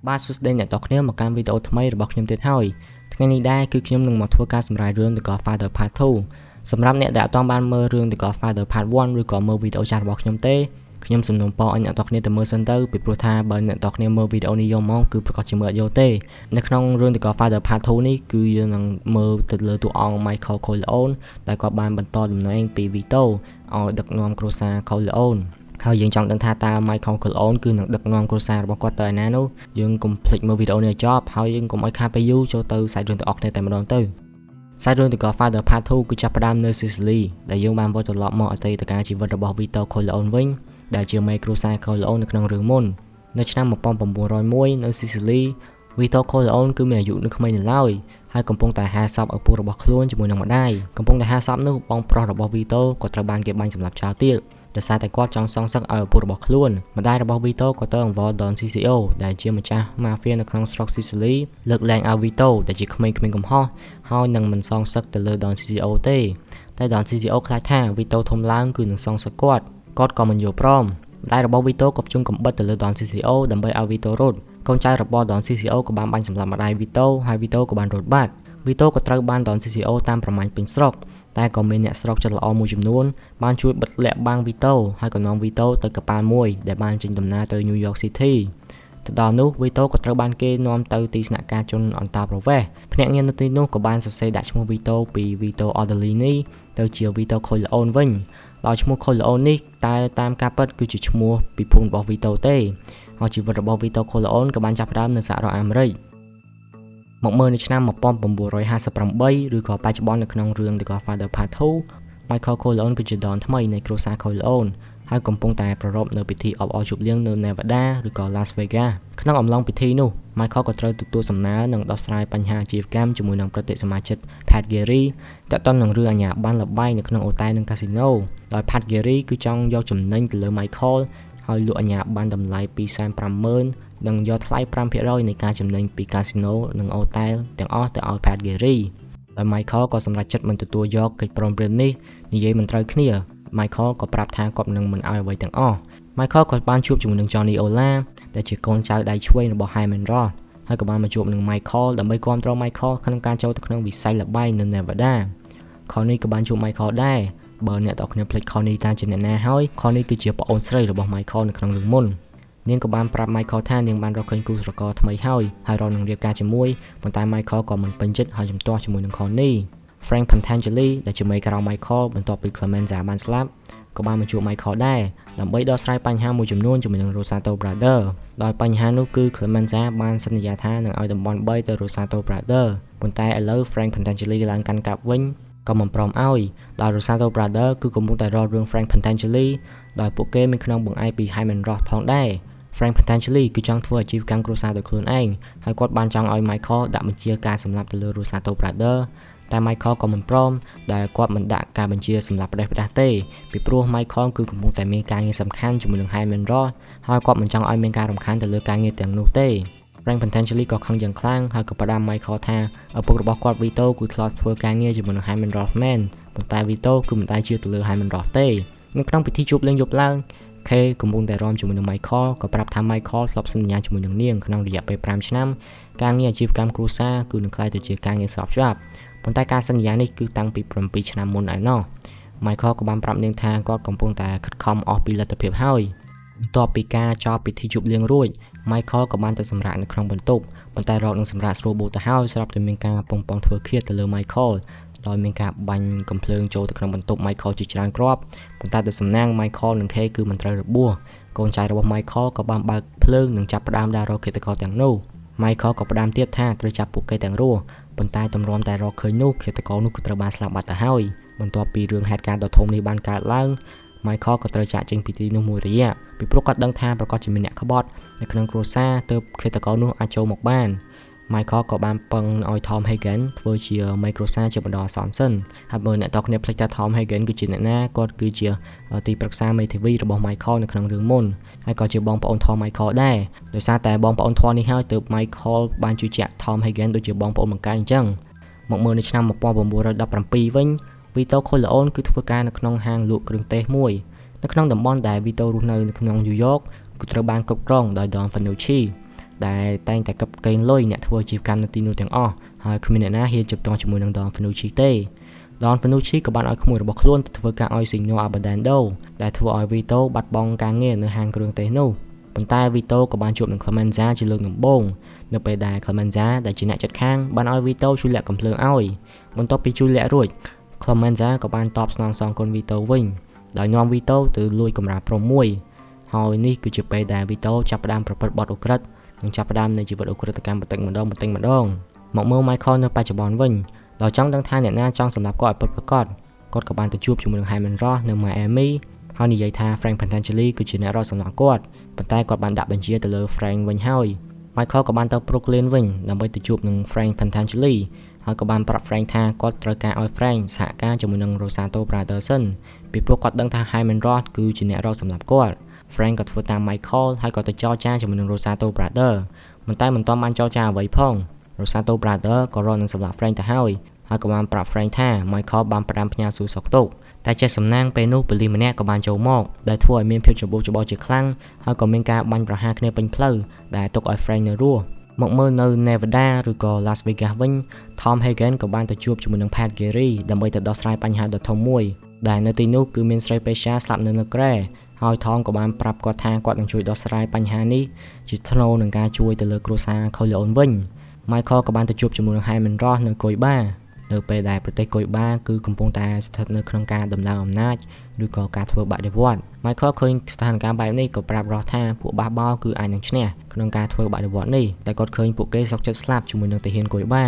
បាទសួស្តីអ្នកទាំងគ្នាមកកាន់វីដេអូថ្មីរបស់ខ្ញុំទៀតហើយថ្ងៃនេះដែរគឺខ្ញុំនឹងមកធ្វើការសម្រាយរឿង The Godfather Part 2សម្រាប់អ្នកដែលអត់ទាន់បានមើលរឿង The Godfather Part 1ឬក៏មើលវីដេអូចាស់របស់ខ្ញុំទេខ្ញុំសំណូមពរឲ្យអ្នកទាំងគ្នាទៅមើលសិនទៅពីព្រោះថាបើអ្នកទាំងគ្នាមើលវីដេអូនេះយកមកគឺប្រកាសជាមើលអត់យល់ទេនៅក្នុងរឿង The Godfather Part 2នេះគឺយើងនឹងមើលទៅលើតួអង្គ Michael Corleone ដែលគាត់បានបន្តតំណែងពី Vito ឲ្យដឹកនាំគ្រួសារ Corleoneហើយយើងចង់ដឹងថាតើ Michael Corleone គឺនឹងដឹកនាំគ្រួសាររបស់គាត់ទៅឯណានោះយើងកុំភ្លេចមើលវីដេអូនេះឲ្យចប់ហើយយើងកុំឲ្យខាតពេលយូរចូលទៅសាច់រឿងទាំងអស់គ្នាតែម្ដងទៅសាច់រឿង The Godfather Part 2គឺចាប់ផ្ដើមនៅ Sicily ដែលយើងបានវិលត្រឡប់មកអតីតកាលជីវិតរបស់ Vito Corleone វិញដែលជាមេគ្រួសារ Corleone នៅក្នុងរឿងមុននៅឆ្នាំ1901នៅ Sicily Vito Corleone គឺមានអាយុនៅក្មេងនៅឡើយហើយកំពុងតែហែសពឪពុករបស់ខ្លួនជាមួយនឹងម្ដាយកំពុងតែហែសពនោះបងប្រុសរបស់ Vito ក៏ត្រូវបានគេបាញ់សម្លាប់ចោលទៀតដោយសារតែគាត់ចង់សងសឹកឲ្យឪពុករបស់ខ្លួនម្ដាយរបស់ Vito ក៏ទៅអង្វរ Don Ciccio ដែលជាម្ចាស់ Mafia នៅក្នុងស្រុក Sicily លើកលែងឲ្យ Vito ដែលជាក្មេងៗកំហុសហើយនឹងមិនសងសឹកទៅលើ Don Ciccio ទេតែ Don Ciccio ខ្លាចថា Vito ធំឡើងគឺនឹងសងសឹកគាត់ក៏មិនយល់ព្រមម្ដាយរបស់ Vito ក៏ព្យួរកំបិតទៅលើ Don Ciccio ដើម្បីឲ្យ Vito រត់កូនចៅរបស់ Don Ciccio ក៏បានបាញ់សម្លាប់ម្ដាយ Vito ហើយ Vito ក៏បានរត់បាត់ Vito ក៏ត្រូវបាន Don Ciccio តាមប្រមាញ់ពេញស្រុកតែក៏មានអ្នកស្រុកចិត្តល្អមួយចំនួនបានជួយបិទលាក់បាំង Vito ហើយក៏នាំ Vito ទៅកប៉ាល់មួយដែលបានចេញដំណើរទៅ New York City ទៅដល់នោះ Vito ក៏ត្រូវបានគេនាំទៅទីស្នាក់ការជនអន្តោប្រវេសន៍ភ្នាក់ងារនៅទីនោះក៏បានសរសេរដាក់ឈ្មោះ Vito ពី Vito Ordelini ទៅជា Vito Corleone វិញដោយឈ្មោះ Corleone នេះតែតាមការពិតគឺជាឈ្មោះពីភូមិរបស់ Vito ទេហើយជីវិតរបស់ Vito Corleone ក៏បានចាប់ផ្ដើមនៅសហរដ្ឋអាមេរិកមកមើលនៅឆ្នាំ1958ឬក៏បច្ចុប្បន្ននៅក្នុងរឿង The Godfather Part 2 Michael Corleone គឺជាដនថ្មីនៃគ្រួសារ Corleone ហើយកំពុងតែប្រារព្ធនៅពិធីអបអរជប់លៀងនៅ Nevada ឬក៏ Las Vegas ក្នុងអំឡុងពិធីនោះ Michael ក៏ត្រូវទទួលសំណើនិងដោះស្រាយបញ្ហាអាជីវកម្មជាមួយនឹងប្រតិសមាជិក Pat Garry ទាក់ទងនឹងរឿងអាជ្ញាប័ណ្ណល្បែងនៅក្នុងអូតែលនិងកាស៊ីណូដោយ Pat Garry គឺចង់យកចំណេញទៅលើ Michael ហើយលក់អាជ្ញាប័ណ្ណតម្លៃ 250,000 និងយកថ្លៃ 5% នៃការចំណេញពីកាស៊ីណូនិងអូតែលទាំងអស់ទៅឲ្យ Pat Garry ហើយ Michael ក៏សម្រេចចិត្តមិនទទួលយកកិច្ចព្រមព្រៀងនេះនិយាយមិនត្រូវគ្នា Michael ក៏ប្រាប់ថាគាត់នឹងមិនឲ្យអ្វីទាំងអស់ Michael ក៏បានជួបជាមួយនឹង Johnny Ola ដែលជាកូនចៅដៃឆ្វេងរបស់ Hyman Roth ហើយក៏បានមកជួបនឹង Michael ដើម្បីគាំទ្រ Michael ក្នុងការចូលទៅក្នុងវិស័យល្បែងនៅ Nevada Connie ក៏បានជួប Michael ដែរបើអ្នកទាំងគ្នាភ្លេច Connie តាជាអ្នកណាហើយ Connie គឺជាប្អូនស្រីរបស់ Michael នៅក្នុងរឿងមុននាងក៏បានប្រាប់ Michael ថានាងបានរកឃើញគូស្រករថ្មីហើយរកនឹងរៀបការជាមួយប៉ុន្តែ Michael ក៏មិនពេញចិត្តហើយជំទាស់ជាមួយនឹង Connie Frank Pentangeli ដែលជាមេក្រៅ Michael បន្ទាប់ពី Clemenza បានស្លាប់ក៏បានមកជួប Michael ដែរដើម្បីដោះស្រាយបញ្ហាមួយចំនួនជាមួយនឹង Rosato Brother ដោយបញ្ហានោះគឺ Clemenza បានសន្យាថានឹងឲ្យតំបន់3ទៅ Rosato Brother ប៉ុន្តែឥឡូវ Frank Pentangeli ឡើងកាន់កាប់វិញក៏មិនព្រមឲ្យដោយ Rosato Brother គឺកំពុងតែរករឿង Frank Pentangeli ដោយពួកគេមានក្នុងបង្អែកពី Hyman Roth ផងដែរ Frank Pentangeli គឺចង់ធ្វើអាជីវកម្មគ្រួសារដោយខ្លួនឯងហើយគាត់បានចង់ឲ្យ Michael ដាក់បញ្ជាការសម្លាប់ទៅលើ Rosato Brother តែ Michael ក៏មិនព្រមដែលគាត់មិនដាក់ការបញ្ជាសម្លាប់ផ្ដេសផ្ដាស់ទេពីព្រោះ Michael គឺកំពុងតែមានការងារសំខាន់ជាមួយនឹង Hyman Roth ហើយគាត់មិនចង់ឲ្យមានការរំខានទៅលើការងារទាំងនោះទេ Frank Pentangeli ក៏ខឹងយ៉ាងខ្លាំងហើយក៏ផ្ដាំ Michael ថាឪពុករបស់គាត់ Vito គឺធ្លាប់ធ្វើការងារជាមួយនឹង Hyman Roth មែនប៉ុន្តែ Vito គឺមិនដែលជឿទៅលើ Hyman Roth ទេនៅក្នុងពិធីជួបលេងយប់ឡើងKay កំពុងតែរំជាមួយនឹង Michael ក៏ប្រាប់ថា Michael ធ្លាប់សន្យាជាមួយនឹងនាងក្នុងរយៈពេល5ឆ្នាំការងារអាជីវកម្មគ្រួសារគឺនឹងក្លាយទៅជាការងារស្របច្បាប់ប៉ុន្តែការសន្យានេះគឺតាំងពី7ឆ្នាំមុនឯណោះ Michael ក៏បានប្រាប់នាងថាគាត់កំពុងតែខិតខំអស់ពីលទ្ធភាពហើយបន្ទាប់ពីការចប់ពិធីជប់លៀងរួច Michael ក៏បានទៅសម្រាកនៅក្នុងបន្ទប់ប៉ុន្តែរកនឹងសម្រាកស្រួលបួលទៅហើយស្រាប់តែមានការពងពងធ្វើឃាតទៅលើ Michael ដោយមានការបាញ់កំភ្លើងចូលទៅក្នុងបន្ទប់ Michael ជាច្រើនគ្រាប់ប៉ុន្តែដោយសំណាង Michael និង Kay គឺមិនត្រូវរបួសកូនចៅរបស់ Michael ក៏បានបើកភ្លើងនិងចាប់ផ្ដើមដាល់រកឃាតករទាំងនោះ Michael ក៏ផ្ដាំទៀតថាត្រូវចាប់ពួកគេទាំងរស់ប៉ុន្តែទម្រាំតែរកឃើញនោះឃាតករនោះក៏ត្រូវបានស្លាប់បាត់ទៅហើយបន្ទាប់ពីរឿងហេតុការណ៍ដ៏ធំនេះបានកើតឡើង Michael ក៏ត្រូវចាកចេញពីទីនោះមួយរយៈពីព្រោះគាត់ដឹងថាប្រកាសជាមានអ្នកក្បត់នៅក្នុងគ្រួសារទើបឃាតករនោះអាចចូលមកបាន Michael ក៏បានពឹងឲ្យ Tom Hagen ធ្វើជាមេគ្រួសារជាបណ្ដោះអាសន្នសិនហើយបើអ្នកទាំងគ្នាភ្លេចថា Tom Hagen គឺជាអ្នកណាគាត់គឺជាទីប្រឹក្សាមេធាវីរបស់ Michael នៅក្នុងរឿងមុនហើយក៏ជាបងប្អូនធំ Michael ដែរដោយសារតែបងប្អូនធំនេះហើយទើប Michael បានជឿជាក់ Tom Hagen ដូចជាបងប្អូនបង្កើតអញ្ចឹងមកមើលនៅឆ្នាំ1917វិញ Vito Corleone គឺធ្វើការនៅក្នុងហាងលក់គ្រឿងទេសមួយនៅក្នុងតំបន់ដែល Vito រស់នៅក្នុង New York គឺត្រូវបានគ្រប់គ្រងដោយ Don Fanucci ដែលតែងតែកັບកេងលុយអ្នកធ្វើអាជីវកម្មនៅទីនោះទាំងអស់ហើយគ្មានអ្នកណាហ៊ានជិបតងជាមួយនឹង Don Fanucci ទេ Don Fanucci ក៏បានឲ្យក្មួយរបស់ខ្លួនទៅធ្វើការឲ្យ Signor Abbandando ដែលធ្វើឲ្យ Vito បាត់បង់ការងារនៅហាងគ្រឿងទេសនោះប៉ុន្តែ Vito ក៏បានជួបនឹង Clemenza ជាលើកដំបូងនៅពេលដែល Clemenza ដែលជាអ្នកជិតខាងបានឲ្យ Vito ជួយលាក់កំភ្លើងឲ្យបន្ទាប់ពីជួយលាក់រួច Clemenza ក៏បានតបស្នងសងគុណ Vito វិញដោយនាំ Vito ទៅលួចកំរាព្រំមួយហើយនេះគឺជាពេលដែល Vito ចាប់ផ្ដើមប្រព្រឹត្តបទឧក្រិដ្ឋនិងចាប់ផ្ដើមនៃជីវិតឧក្រិដ្ឋកម្មបន្តិចម្ដងមកមើល Michael នៅបច្ចុប្បន្នវិញដោយចង់ដឹងថាអ្នកណាចង់សម្លាប់គាត់ឲ្យពិតប្រាកដគាត់ក៏បានទៅជួបជាមួយនឹង Hyman Roth នៅ Miami ហើយនិយាយថា Frank Pentangeli គឺជាអ្នករកសម្លាប់គាត់ប៉ុន្តែគាត់បានដាក់បញ្ជាទៅលើ Frank វិញហើយ Michael ក៏បានទៅ Brooklyn វិញដើម្បីទៅជួបនឹង Frank Pentangeli ហើយក៏បានប្រាប់ Frank ថាគាត់ត្រូវការឲ្យ Frank សហការជាមួយនឹង Rosato Brothers ពីព្រោះគាត់ដឹងថា Hyman Roth គឺជាអ្នករកសម្លាប់គាត់ Frank ក៏ធ្វើតាម Michael ហើយក៏ទៅចរចាជាមួយនឹង Rosato Brothers ប៉ុន្តែមិនទាន់បានចរចាអ្វីផង Rosato Brothers ក៏រកនឹងសម្លាប់ Frank ទៅហើយក៏បានប្រាប់ Frank ថា Michael បានផ្ដាំផ្ញើសួរសុខទុក្ខតែចេះសំណាងពេលនោះប៉ូលីសម្នាក់ក៏បានចូលមកដែលធ្វើឲ្យមានភាពច្របូកច្របល់ជាខ្លាំងហើយក៏មានការបាញ់ប្រហារគ្នាពេញផ្លូវដែលទុកឲ្យ Frank នៅរស់មកមើលនៅ Nevada ឬក៏ Las Vegas វិញ Tom Hagen ក៏បានទៅជួបជាមួយនឹង Pat Gary ដើម្បីទៅដោះស្រាយបញ្ហាដ៏ធំមួយដែលនៅទីនោះគឺមានស្រីពេទ្យាស្លាប់នៅក្រែហើយ Tom ក៏បានប្រាប់គាត់ថាគាត់នឹងជួយដោះស្រាយបញ្ហានេះជាថ្នូរនឹងការជួយទៅលើគ្រួសារ Corleone វិញ Michael ក៏បានទៅជួបជាមួយនឹង Hyman Roth នៅកុយបានៅពេលដែលប្រទេសកុយបាគឺកំពុងតែស្ថិតនៅក្នុងការដំណើរអំណាចឬក៏ការធ្វើបដិវត្តន៍ Michael ឃើញស្ថានភាពបែបនេះក៏ប្រាប់ Roth ថាពួកបះបោរគឺអាចនឹងឈ្នះក្នុងការធ្វើបដិវត្តន៍នេះតែគាត់ឃើញពួកគេសុកចិត្តស្លាប់ជាមួយនឹងទាហានកុយបា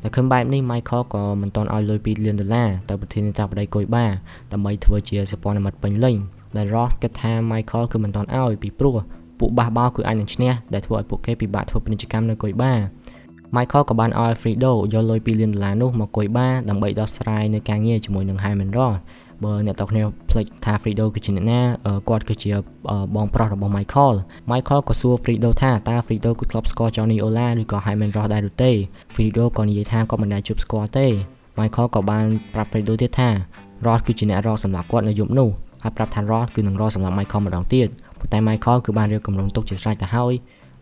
តែឃើញបែបនេះ Michael ក៏មិនទាន់ឲ្យលុយ$2 លានទៅប្រធានាធិបតីកុយបាដើម្បីធ្វើជាសព្វនិមិត្តពេញលេញដែល Roth គិតថា Michael គឺមិនទាន់ឲ្យពីព្រោះពួកបះបោរគឺអាចនឹងឈ្នះដែលធ្វើឲ្យពួកគេពិបាកធ្វើពាណិជ្ជកម្មនៅកុយបា Michael ក៏បានឲ្យ Alfredo យកលុយ$2 លាននោះមកកុយបាដើម្បីដោះស្រាយនៅការងារជាមួយនឹង Hyman Roth បើអ្នកទាំងគ្នាភ្លេចថា Fredo គឺជាអ្នកណាគាត់គឺជាបងប្រុសរបស់ Michael ក៏សួរ Fredo ថាតើ Fredo គឺធ្លាប់ស្គាល់ Johnny Ola ឬក៏ Hyman Roth ដែរឬទេ Fredo ក៏និយាយថាគាត់មិនដែលជួបស្គាល់ទេ Michael ក៏បានប្រាប់ Fredo ទៀតថា Roth គឺជាអ្នករកសម្លាប់គាត់នៅយប់នោះហើយប្រាប់ថា Roth គឺនឹងរកសម្លាប់ Michael ម្ដងទៀតប៉ុន្តែ Michael គឺបានរៀបគម្រោងទុកជាស្រេចទៅហើយ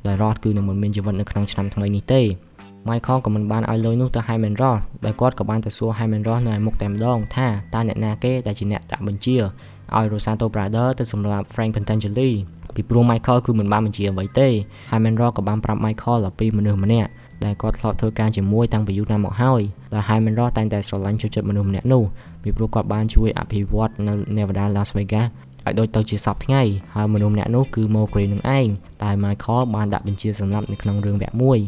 ដោយ Roth គឺនឹងមិនមានជីវិតនៅក្នុងឆ្នាំថ្មីនេះទេ Michael ក៏មិនបានឲ្យលុយនោះទៅ Hyman Roth ដែលគាត់ក៏បានទៅសួរ Hyman Roth នៅឯមុខតែម្ដងថាតើអ្នកណាគេដែលជាអ្នកដាក់បញ្ជាឲ្យ Rosato Brothers ទៅសម្លាប់ Frank Pentangeli ពីព្រោះ Michael គឺមិនបានបញ្ជាអ្វីទេ Hyman Roth ក៏បានប្រាប់ Michael អំពីមនុស្សម្នាក់ដែលគាត់ធ្លាប់ធ្វើការជាមួយតាំងពីយូរណាស់មកហើយដែល Hyman Roth តែងតែស្រឡាញ់ចូលចិត្តមនុស្សម្នាក់នោះពីព្រោះគាត់បានជួយអភិវឌ្ឍនៅ Nevada Las Vegas ឲ្យដូចទៅជាសពថ្ងៃហើយមនុស្សម្នាក់នោះគឺ Mowgli នឹងឯងតែ Michael បានដាក់បញ្ជាសម្លាប់នៅក្នុងរឿងវគ្គមួយ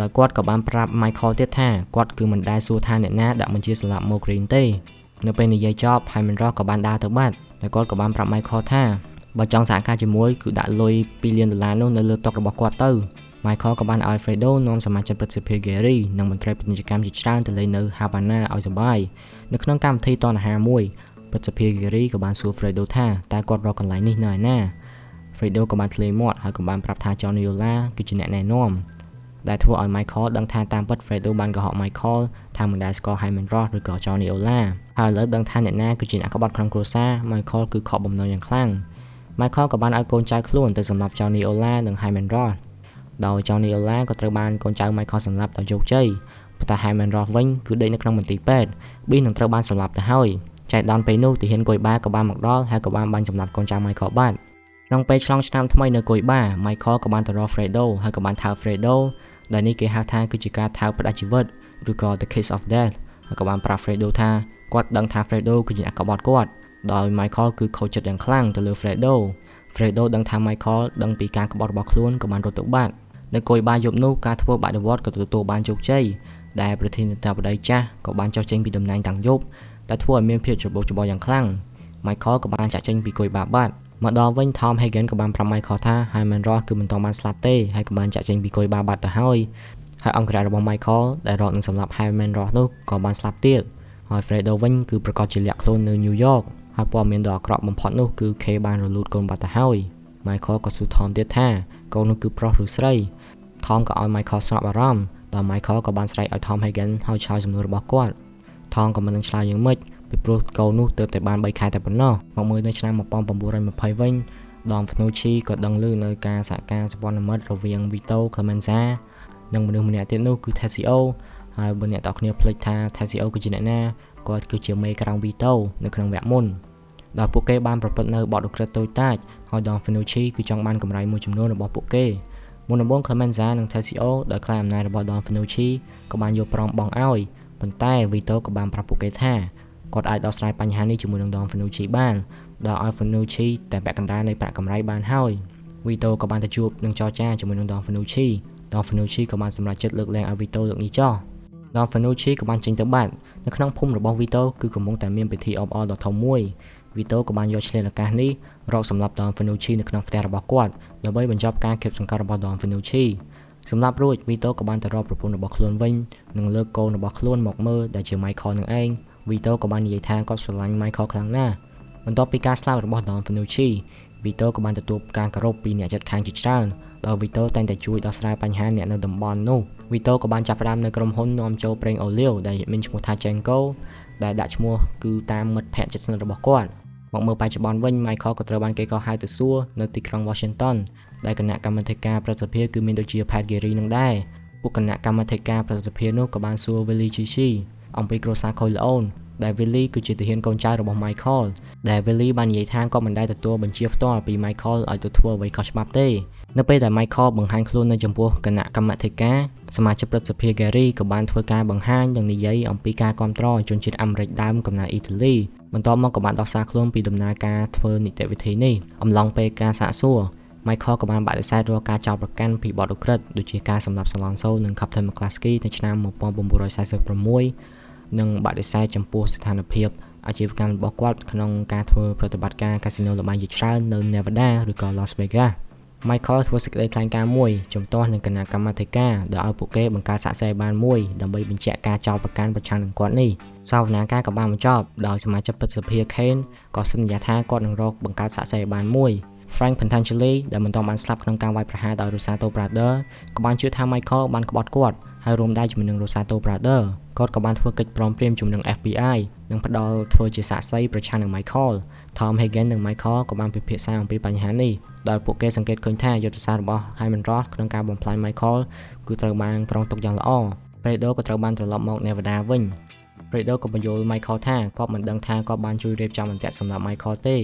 ដោយគាត់ក៏បានប្រាប់ Michael ទៀតថាគាត់គឺមិនដែលសួរថាអ្នកណាដាក់បញ្ជាសម្លាប់ Mowgli ទេនៅពេលនិយាយចប់ Hyman Roth ក៏បានដើរទៅបាត់តែគាត់ក៏បានប្រាប់ Michael ថាបើចង់សហការជាមួយគឺដាក់លុយ$2 លាននោះនៅលើតុរបស់គាត់ទៅ Michael ក៏បានឲ្យ Alfredo នាំសមាជិកព្រឹទ្ធសភា Gary និងមន្ត្រីពាណិជ្ជកម្មជាច្រើនទៅលេងនៅ Havana ឲ្យសប្បាយនៅក្នុងកម្មវិធីតណ្ហាមួយព្រឹទ្ធសភា Gary ក៏បានសួរ Alfredo ថាតើគាត់រកកន្លែងនេះនៅឯណា Alfredo ក៏បានធ្លាយមាត់ហើយក៏បានប្រាប់ថា Johnny Ola គឺជាអ្នកណែនាំដែលធ្វើឲ្យ Michael ដឹងថាតាមពិត Alfredo បានកុហក Michael ថាមិនដែលស្គាល់ Hyman Roth ឬក៏ Johnny Ola ហើយឥឡូវដឹងថាអ្នកណាគឺជាអ្នកក្បត់ក្នុងគ្រួសារ Michael គឺខកបំណុលយ៉ាងខ្លាំង Michael ក៏បានឲ្យកូនចៅខ្លួនទៅសម្លាប់ Johnny Ola និង Hyman Roth ដោយ Johnny Ola ក៏ត្រូវបានកូនចៅ Michael សម្លាប់ដោយជោគជ័យប៉ុន្តែ Hyman Roth វិញគឺដេកនៅក្នុងមន្ទីរពេទ្យ Bill នឹងត្រូវបានសម្លាប់ទៅហើយចែកដល់ពេលនោះទាហានកុយបាក៏បានមកដល់ហើយក៏បានបាញ់សម្លាប់កូនចៅ Michael បាត់ក្នុងពេលឆ្លងឆ្នាំថ្មីនៅកុយបា Michael ក៏បានទៅរក Alfredo ហើយក៏បានថើប Alfredo ដែលនេះគេហៅថាគឺជាការថើបផ្ដាច់ជីវិតឬក៏ the kiss of death ហើយក៏បានប្រាប់ Alfredo ថាគាត់ដឹងថា Alfredo គឺជាអ្នកក្បត់គាត់ដោយ Michael គឺខូចចិត្តយ៉ាងខ្លាំងទៅលើ Alfredo ដឹងថា Michael ដឹងពីការក្បត់របស់ខ្លួនក៏បានរត់ទៅបាត់នៅកុយបាយប់នោះការធ្វើបដិវត្តន៍ក៏ទទួលបានជោគជ័យដែលប្រធានាធិបតីចាស់ក៏បានចុះចេញពីតំណែងទាំងយប់ដែលធ្វើឲ្យមានភាពច្របូកច្របល់យ៉ាងខ្លាំង Michael ក៏បានចាក់ចេញពីកុយបាបាត់មកដល់វិញ Tom Hagen ក៏បានប្រាប់ Michael ថា Hyman Roth គឺមិនទាន់បានស្លាប់ទេហើយក៏បានចាក់ចេញពីកុយបាបាត់ទៅហើយអង្គការរបស់ Michael ដែលរកនឹងសម្លាប់ Hyman Roth នោះក៏បានស្លាប់ទៀតហើយ Alfredo វិញគឺប្រកាសជាលាក់ខ្លួននៅ New York ហើយព័ត៌មានដ៏អាក្រក់បំផុតនោះគឺ Kay បានរលូតកូនបាត់ទៅហើយ Michael ក៏សួរ Tom ទៀតថាកូននោះគឺប្រុសឬស្រី Tom ក៏ឲ្យ Michael ស្របអារម្មណ៍ដោយ Michael ក៏បានស្រែកឲ្យ Tom Hagen ហើយឆ្លើយសំណួររបស់គាត់ Tom ក៏មិននឹងឆ្លើយយ៉ាងម៉េចពីព្រោះកូននោះទើបតែបាន3ខែតែប៉ុណ្ណោះមកមើលនៅឆ្នាំ1920វិញ Don Fanucci ក៏ដឹងឮនៅការសហការសម្ព័ន្ធមិត្តរវាង Vito Clemenza និងមនុស្សម្នាក់ទៀតនោះគឺ Tessio ហើយបើអ្នកទាំងគ្នាភ្លេចថា Tessio គឺជាអ្នកណាគាត់គឺជាមេក្រៅ Vito នៅក្នុងវគ្គមុនដោយពួកគេបានប្រព្រឹត្តនៅបទឧក្រិដ្ឋតូចតាចហើយ Don Fanucci គឺចង់បានកម្រៃមួយចំនួនរបស់ពួកគេមុនដំបូង Clemenza និង Tessio ដោយខ្លាចអំណាចរបស់ Don Fanucci ក៏បានយកប្រងបងឲ្យប៉ុន្តែ Vito ក៏បានប្រាប់ពួកគេថាគាត់អាចដោះស្រាយបញ្ហានេះជាមួយនឹង Don Fanucci បានដោយឲ្យ Fanucci តែពាក់កណ្ដាលនៃប្រាក់កម្រៃបានហើយ Vito ក៏បានទៅជួបនឹងចរចាជាមួយនឹង Don Fanucci Don Fanucci ក៏បានសម្រេចចិត្តលើកលែងឲ្យ Vito លើកនេះចោះ Don Fanucci ក៏បានចេញទៅបាត់នៅក្នុងភូមិរបស់ Vito គឺកំពុងតែមានពិធីអបអរដ៏ធំមួយ Vito ក៏បានយកឆ្លៀតឱកាសនេះរកសម្លាប់ Don Fanucci នៅក្នុងផ្ទះរបស់គាត់ដើម្បីបញ្ចប់ការគាបសង្កត់របស់ Don Fanucci សម្រាប់រួច Vito ក៏បានទៅរកប្រពន្ធរបស់ខ្លួនវិញនិងលើកកូនរបស់ខ្លួនមកមើលដែលជា Michael នឹងឯង Vito ក៏បាននិយាយថាគាត់ស្រឡាញ់ Michael ខ្លាំងណាស់បន្ទាប់ពីការស្លាប់របស់ Don Fanucci Vito ក៏បានទទួលការគោរពពីអ្នកជិតខាងជាច្រើនដោយ Vito តែងតែជួយដោះស្រាយបញ្ហាអ្នកនៅតំបន់នោះ Vito ក៏បានចាប់ផ្ដើមនៅក្រុមហ៊ុននាំចូលប្រេងអូលីវដែលមានឈ្មោះថា Genco ដែលដាក់ឈ្មោះគឺតាមមិត្តភ័ក្តិជិតស្និទ្ធរបស់គាត់មកមើលបច្ចុប្បន្នវិញ Michael ក៏ត្រូវបានគេកោះហៅទៅសួរនៅទីក្រុង Washington ដែលគណៈកម្មាធិការប្រសិទ្ធភាពគឺមានដូចជា Pat Geary នឹងដែរពួកគណៈកម្មាធិការប្រសិទ្ធភាពនោះក៏បានសួរ Willie Chichi អំពីគ្រួសារ Corleone ដែល Willie គឺជាទាហានកូនចៅរបស់ Michael ដែល Willie បាននិយាយថាគាត់មិនដែលទទួលបញ្ជាផ្ទាល់ពី Michael ឲ្យទៅធ្វើអ្វីខុសច្បាប់ទេនៅពេលដែល Michael បង្ហាញខ្លួននៅចំពោះគណៈកម្មាធិការសមាជិកព្រឹទ្ធសភា Geary ក៏បានធ្វើការបង្ហាញនិងនិយាយអំពីការគាំទ្រជនជាតិអាមេរិកដើមកំណើតអ៊ីតាលីបន្ទាប់មកក៏បានដោះសារខ្លួនពីដំណើរការធ្វើនីតិវិធីនេះអំឡុងពេលការសាកសួរ Michael ក៏បានបដិសេធរាល់ការចោទប្រកាន់ពីបទឧក្រិដ្ឋដូចជាការសម្លាប់ Salonso និង Captain McCluskey នៅឆ្នាំ1946និងបដិសេធចំពោះស្ថានភាពអាជីវកម្មរបស់គាត់ក្នុងការធ្វើប្រតិបត្តិការកាស៊ីណូល្បែងជាច្រើននៅ Nevada ឬក៏ Las Vegas Michael ធ្វើសេចក្តីថ្លែងការណ៍មួយជំទាស់នឹងគណៈកម្មាធិការដែលឲ្យពួកគេបង្កើតសាកសីបានមួយដើម្បីបញ្ជាក់ការចោទប្រកាន់ប្រឆាំងនឹងគាត់នេះសវនាការក៏បានបញ្ចប់ដោយសមាជិកព្រឹទ្ធសភា Kane ក៏សន្យាថាគាត់នឹងរកបង្កើតសាកសីបានមួយ Frank Pentangeli ដែលមិនទាន់បានស្លាប់ក្នុងការវាយប្រហារដោយ Rosato Brother ក៏បានជឿថា Michael បានក្បត់គាត់ហើយរួមដៃជាមួយនឹង Rosato Brother គាត់ក៏បានធ្វើកិច្ចព្រមព្រៀងជាមួយនឹង FBI និងផ្ដល់ធ្វើជាសាក្សីប្រឆាំងនឹង Michael Tom Hagen និង Michael ក៏បានពិភាក្សាអំពីបញ្ហានេះដោយពួកគេសង្កេតឃើញថាយុទ្ធសាស្ត្ររបស់ Hyman Roth ក្នុងការបំផ្លាញ Michael គឺត្រូវបានគ្រោងទុកយ៉ាងល្អ Fredo ក៏ត្រូវបានត្រឡប់មក Nevada វិញ Fredo ក៏បញ្យល់ Michael ថាគាត់មិនដឹងថាគាត់បានជួយរៀបចំអន្ទាក់សម្រាប់ Michael ទេ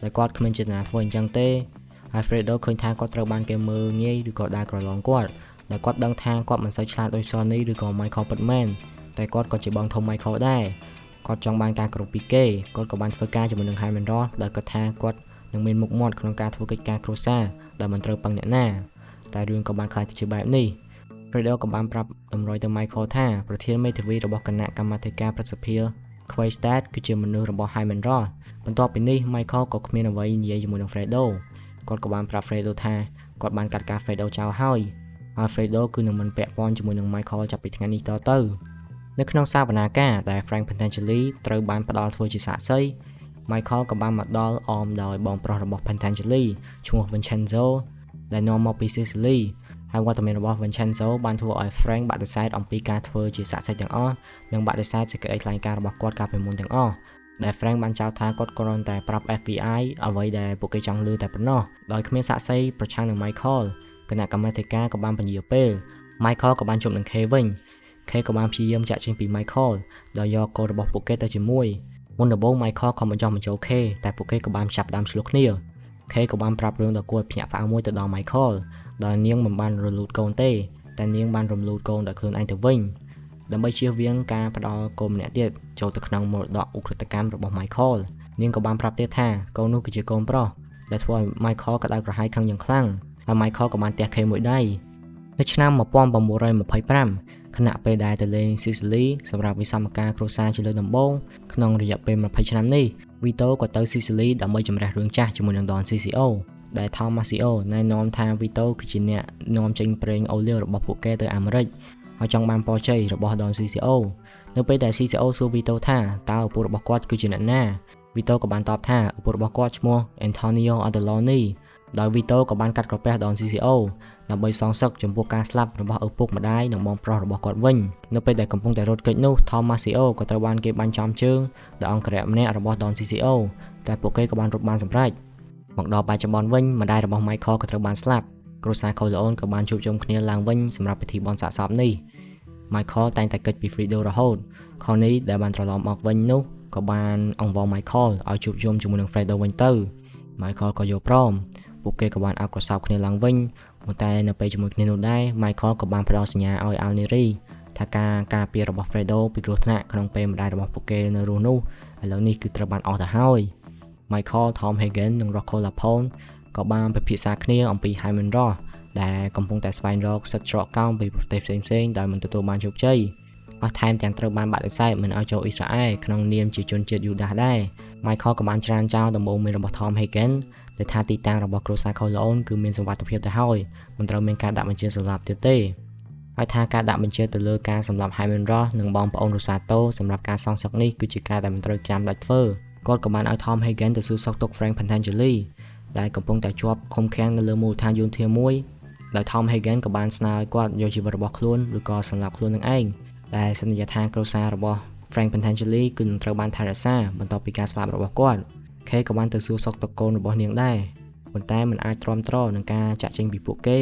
ដែលគាត់គ្មានចេតនាធ្វើអញ្ចឹងទេហើយ Fredo ឃើញថាគាត់ត្រូវបានគេមើលងាយឬក៏ដើរក្រឡងគាត់ដែលគាត់ដឹងថាគាត់មិនសូវឆ្លាតដូច Sonny ឬក៏ Michael ពិតមែនតែគាត់ក៏ជាបងធំ Michael ដែរគាត់ចង់បានការគោរពពីគេគាត់ក៏បានធ្វើការជាមួយនឹង Hyman Roth ដែលគាត់ថាគាត់នឹងមានមុខមាត់ក្នុងការធ្វើកិច្ចការគ្រួសារដែលមិនត្រូវពឹងអ្នកណាតែរឿងក៏បានខ្លាយទៅជាបែបនេះ Fredo ក៏បានប្រាប់តម្រុយទៅ Michael ថាប្រធានមេធាវីរបស់គណៈកម្មាធិការព្រឹទ្ធសភា Quaystad គឺជាមនុស្សរបស់ Hyman Roth បន្ទាប់ពីនេះ Michael ក៏គ្មានអ្វីនិយាយជាមួយនឹង Fredo គាត់ក៏បានប្រាប់ Fredo ថាគាត់បានកាត់ការ Fredo ចោលហើយFredo គឺនឹងមិនពាក់ព័ន្ធជាមួយនឹង Michael ចាប់ពីថ្ងៃនេះតទៅនៅក្នុងសវនាការដែល Frank Pentangeli ត្រូវបានផ្ដល់ធ្វើជាសាក្សី Michael ក៏បានមកដល់អមដោយបងប្រុសរបស់ Pentangeli ឈ្មោះ Vincenzo ដែលនាំមកពី Sicily ហើយវត្តមានរបស់ Vincenzo បានធ្វើឲ្យ Frank បដិសេធអំពីការធ្វើជាសាក្សីទាំងអស់និងបដិសេធសេចក្តីថ្លែងការណ៍របស់គាត់កាលពីមុនទាំងអស់ដែល Frank បានចោទថាគាត់គ្រាន់តែប្រាប់ FBI អ្វីដែលពួកគេចង់ឮតែប៉ុណ្ណោះដោយគ្មានសាក្សីប្រឆាំងនឹង Michael គណៈកម្មាធិការក៏បានពន្យាពេល Michael ក៏បានជួបនឹង K វិញ K ក៏បានព្យាយាមចាក់ចេញពី Michael ដោយយកកូនរបស់ពួកគេទៅជាមួយមុនដំបូង Michael ក៏មិនចង់បញ្ចូល K តែពួកគេក៏បានចាប់ផ្ដើមឆ្លោះគ្នា K ក៏បានប្រាប់រឿងដល់គួរភ្ញាក់ផ្អើលមួយទៅដល់ Michael ដោយនាងមិនបានរលូតកូនទេតែនាងបានរំលូតកូនដោយខ្លួនឯងទៅវិញដើម្បីជៀសវាងការផ្ដល់កូនម្នាក់ទៀតចូលទៅក្នុងមរតកឧក្រិដ្ឋកម្មរបស់ Michael នាងក៏បានប្រាប់ទៀតថាកូននោះគឺជាកូនប្រុសដែលធ្វើឲ្យ Michael ក្តៅក្រហាយខឹងយ៉ាងខ្លាំងហើយ Michael ក៏បានទះ K មួយដៃនៅឆ្នាំ1925ខណៈពេលដែលទៅលេង Sicily សម្រាប់វិសមការគ្រួសារជាលើកដំបូងក្នុងរយៈពេល20ឆ្នាំនេះ Vito ក៏ទៅ Sicily ដើម្បីជំរះរឿងចាស់ជាមួយនឹង Don Ciccio ដែល Tomasio ណែនាំថា Vito គឺជាអ្នកនាំចេញប្រេងអូលីវរបស់ពួកគេទៅអាមេរិកហើយចង់បានពរជ័យរបស់ Don Ciccio នៅពេលដែល Ciccio សួរ Vito ថាតើឪពុករបស់គាត់គឺជាអ្នកណា Vito ក៏បានតបថាឪពុករបស់គាត់ឈ្មោះ Antonio Andeloni ដោយ Vito ក៏បានកាត់ក្រពះ Don Ciccio ដើម្បីសងសឹកចំពោះការស្លាប់របស់ឪពុកម្ដាយនិងបងប្រុសរបស់គាត់វិញនៅពេលដែលកំពុងតែរត់គេចនោះ Tomasio ក៏ត្រូវបានគេបាញ់ចំជើងដោយអង្គរៈម្នាក់របស់ Don Ciccio តែពួកគេក៏បានរត់បានសម្រេច មកដល់បច្ចុប្បន្នវិញម្ដាយរបស់ Michael ក៏ត្រូវបានស្លាប់គ្រួសារ Corleone ក៏បានជួបជុំគ្នាឡើងវិញសម្រាប់ពិធីបុណ្យសាកសពនេះ Michael តែងតែគិតពី Fredo រហូត Connie ដែលបានត្រឡប់មកវិញនោះក៏បានអង្វរ Michael ឲ្យជួបជុំជាមួយនឹង Fredo វិញទៅ Michael ក៏យល់ព្រមពួកគេក៏បានអោបក្រសោបគ្នាឡើងវិញប៉ុន្តែនៅពេលជាមួយគ្នានោះដែរ Michael ក៏បានផ្ដល់សញ្ញាឲ្យ Alneri ថាការពាររបស់ Fredo ពីគ្រោះថ្នាក់ក្នុងពេលម្ដាយរបស់ពួកគេនៅរស់នោះឥឡូវនេះគឺត្រូវបានអស់ទៅហើយ Michael, Tom Hagen និង Rocco Lapone ក៏បានពិភាក្សាគ្នាអំពី Hyman Roth ដែលកំពុងតែស្វែងរកសិទ្ធិច្រកកោនពីប្រទេសផ្សេងៗដោយមិនទទួលបានជោគជ័យអស់ថែមទាំងត្រូវបានបដិសេធមិនឲ្យចូលអ៊ីស្រាអែលក្នុងនាមជាជនជាតិយូដាសដែរ Michael ក៏បានច្រានចោលដំបូន្មានរបស់ Tom Hagen ដែលថាទីតាំងរបស់គ្រួសារ Corleone គឺមានសុវត្ថិភាពទៅហើយមិនត្រូវមានការដាក់បញ្ជាសម្លាប់ទៀតទេហើយថាការដាក់បញ្ជាទៅលើការសម្លាប់ Hyman Roth និងបងប្អូន Rosato សម្រាប់ការសងសឹកនេះគឺជាការដែលមិនត្រូវចាំបាច់ធ្វើគាត់ក៏បានឲ្យ Tom Hagen ទៅសួរសុខទុក្ខ Frank Pentangeli ដែលកំពុងតែជាប់ឃុំឃាំងនៅលើមូលដ្ឋានយោធាមួយដោយ Tom Hagen ក៏បានស្នើឲ្យគាត់យកជីវិតរបស់ខ្លួនឬក៏សម្លាប់ខ្លួននឹងឯងដែលសន្យាថាគ្រួសាររបស់ Frank Pentangeli គឺនឹងត្រូវបានថែរក្សាបន្ទាប់ពីការស្លាប់របស់គាត់ Kay ក៏បានទៅសួរសុខទុក្ខកូនរបស់នាងដែរប៉ុន្តែមិនអាចទ្រាំទ្រនឹងការចាក់ចេញពីពួកគេ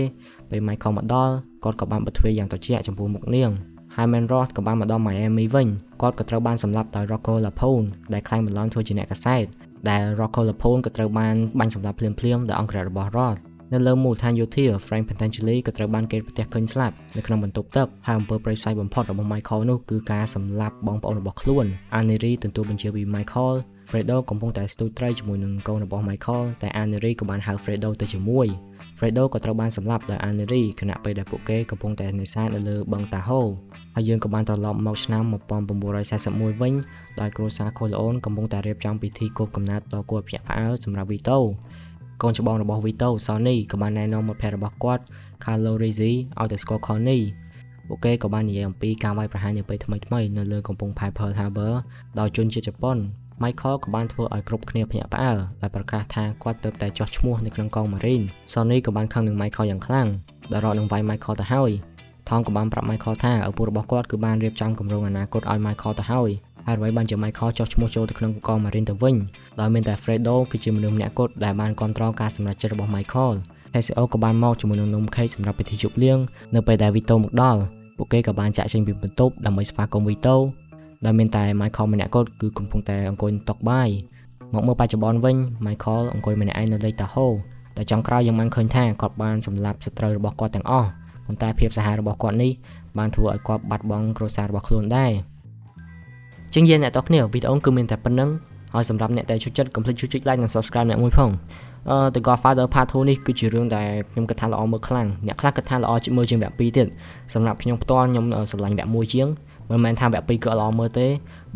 ពេល Michael មកដល់គាត់ក៏បានបិទទ្វារយ៉ាងត្រជាក់ចំពោះមុខនាង Hyman Roth ក៏បានមកដល់ Miami វិញគាត់ក៏ត្រូវបានសម្លាប់ដោយ Rocco Lapone ដែលខ្លាញ់បន្លំធ្វើជាអ្នកកាសែតដែល Rocco Lapone ក៏ត្រូវបានបាញ់សម្លាប់ភ្លាមៗដោយអង្គរៈរបស់ Roth នៅលើមូលដ្ឋានយោធា Frank Pentangeli ក៏ត្រូវបានគេផ្ទះឃើញស្លាប់នៅក្នុងបន្ទប់ទឹកហើយអំពើព្រៃផ្សៃបំផុតរបស់ Michael នោះគឺការសម្លាប់បងប្អូនរបស់ខ្លួន Alneri ទទួលបញ្ជាពី Michael Fredo កំពុងតែស្ទូចត្រីជាមួយនឹងកូនរបស់ Michael តែ Alneri ក៏បានហៅ Fredo ទៅជាមួយ Fredo ក៏ត្រូវបានសម្លាប់ដោយ Alneri ខណៈពេលដែលពួកគេកំពុងតែនេសាទនៅលើបឹងតាហូហើយយើងក៏បានត្រឡប់មកឆ្នាំ1941វិញដោយគ្រួសារ Corleone កំពុងតែរៀបចំពិធីគប់កំណើតដ៏គួរភ្ញាក់ផ្អើលសម្រាប់ Vito កូនច្បងរបស់ Vito Sonny ក៏បានណែនាំមិត្តភក្តិរបស់គាត់ Carlo Rizzi ឲ្យទៅស្គាល់ Connie ពួកគេក៏បាននិយាយអំពីការវាយប្រហារនាពេលថ្មីៗនៅលើកំពង់ផែ Pearl Harbor ដោយជនជាតិជប៉ុន Michael ក៏បានធ្វើឲ្យគ្រប់គ្នាភ្ញាក់ផ្អើលដោយប្រកាសថាគាត់ទើបតែចោះឈ្មោះនៅក្នុងកង Marine Sonny ក៏បានខឹងនឹង Michael យ៉ាងខ្លាំងដែលរកនឹងវាយ Michael ទៅហើយ Tom ក៏បានប្រាប់ Michael ថាឪពុករបស់គាត់គឺបានរៀបចំគម្រោងអនាគតឲ្យ Michael ទៅហើយហើយអ្វីបានជា Michael ចោះឈ្មោះចូលទៅក្នុងកង Marine ទៅវិញដោយមានតែ Fredo គឺជាមនុស្សម្នាក់គត់ដែលបានគ្រប់គ្រងការសម្រេចចិត្តរបស់ Michael SEO ក៏បានមកជាមួយនឹងនំខេកសម្រាប់ពិធីជប់លៀងនៅពេលដែល Vito មកដល់ពួកគេក៏បានចាក់ចេញពីបន្ទប់ដើម្បីស្វាគមន៍ Vito ដែលមានតែ Michael ម្នាក់គត់គឺកំពុងតែអង្គុយតុបាយមកមើលបច្ចុប្បន្នវិញ Michael អង្គុយម្នាក់ឯងនៅលេខតាហូតែចុងក្រោយយើងបានឃើញថាគាត់បានសម្លាប់សត្រូវរបស់គាត់ទាំងអស់ប៉ុន្តែភាពសាហាវរបស់គាត់នេះបានធ្វើឲ្យគាត់បាត់បង់គ្រួសាររបស់ខ្លួនដែរជាងយើងអ្នកទាំងគ្នាវីដេអូគឺមានតែប៉ុណ្្នឹងហើយសម្រាប់អ្នកដែលចូលចិត្តកុំភ្លេចចុច like និង subscribe អ្នកមួយផងThe Godfather Part 2នេះគឺជារឿងដែលខ្ញុំគិតថាល្អមើលខ្លាំងអ្នកខ្លះគិតថាល្អមើលជាងវគ្គ2ទៀតសម្រាប់ខ្ញុំផ្ទាល់ខ្ញុំស្រឡាញ់វគ្គ1ជាងមិនមែនថាវគ្គ2គឺល្អមើលទេ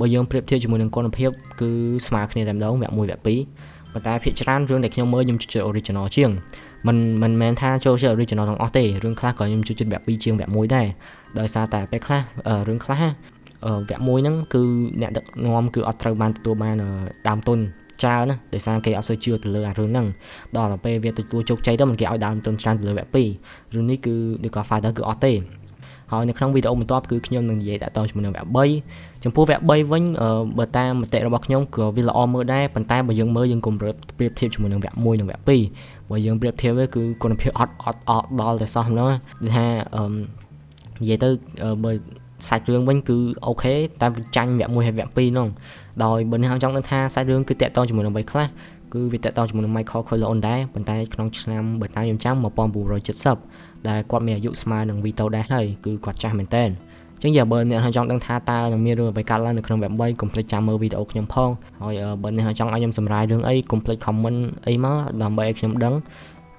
បើយើងប្រៀបធៀបជាមួយនឹងគុណភាពគឺស្មើគ្នាតែម្ដងវគ្គ1វគ្គ2ប៉ុន្តែភាគច្រើនរឿងដែលខ្ញុំមើលខ្ញុំចូលចិត្ត original ជាងមិនមែនថាចូលចិត្ត original ទាំងអស់ទេរឿងខ្លះក៏ខ្ញុំចូលចិត្តវគ្គ2ជាងវគ្គ1ដែរដោយសារតែពេលខ្លះរឿងខ្លះវគ្គ1ហ្នឹងគឺអ្នកដឹកនាំគឺអត់ត្រូវបានទទួលបានដើមទុនច្រើនណាដោយសារគេអត់សូវជឿទៅលើអារឿងហ្នឹងដល់ទៅពេលវាទទួលជោគជ័យទៅមិនគេឲ្យដើមទុនច្រើនទៅលើវគ្គ2រឿងនេះគឺ The Godfather គឺអត់ទេហើយនៅក្នុងវីដេអូបន្ទាប់គឺខ្ញុំនឹងនិយាយតាក់ទងជាមួយនឹងវគ្គ3ចំពោះវគ្គ3វិញបើតាមមតិរបស់ខ្ញុំគឺវាល្អមើលដែរប៉ុន្តែបើយើងមើលយើងកុំប្រៀបធៀបជាមួយនឹងវគ្គ1និងវគ្គ2បើយើងប្រៀបធៀបវាគឺគុណភាពអត់ដល់តែសោះហ្នឹងគឺថានិយាយទៅបើសាច់រឿងវិញគឺអូខេតែចាញ់វគ្គ1ហើយវគ្គ2ហ្នឹងដោយបើអ្នកចង់ដឹងថាសាច់រឿងគឺតាក់ទងជាមួយនឹងអ្វីខ្លះគឺវាតាក់ទងជាមួយនឹង Michael Corleone ដែរប៉ុន្តែក្នុងឆ្នាំបើតាមខ្ញុំចាំ1970ដែលគាត់មានអាយុស្មើនឹង Vito ដែរហើយគឺគាត់ចាស់មែនតើអញ្ចឹងបើអ្នកចង់ដឹងថាតើនឹងមានរឿងអ្វីកើតឡើងនៅក្នុងវគ្គ3កុំភ្លេចចាំមើលវីដេអូខ្ញុំផងហើយបើអ្នកចង់ឲ្យខ្ញុំសម្រាយរឿងអីកុំភ្លេច comment អីមកដើម្បីឲ្យខ្ញុំដឹង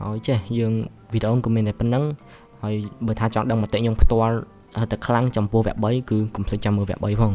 ហើយចេះយើងវីដេអូក៏មានតែប៉ុណ្្នឹងហើយបើថាចង់ដឹងមតិខ្ញុំផ្ទាល់ទៅខ្លាំងចំពោះវគ្គ3គឺកុំភ្លេចចាំមើលវគ្គ3ផង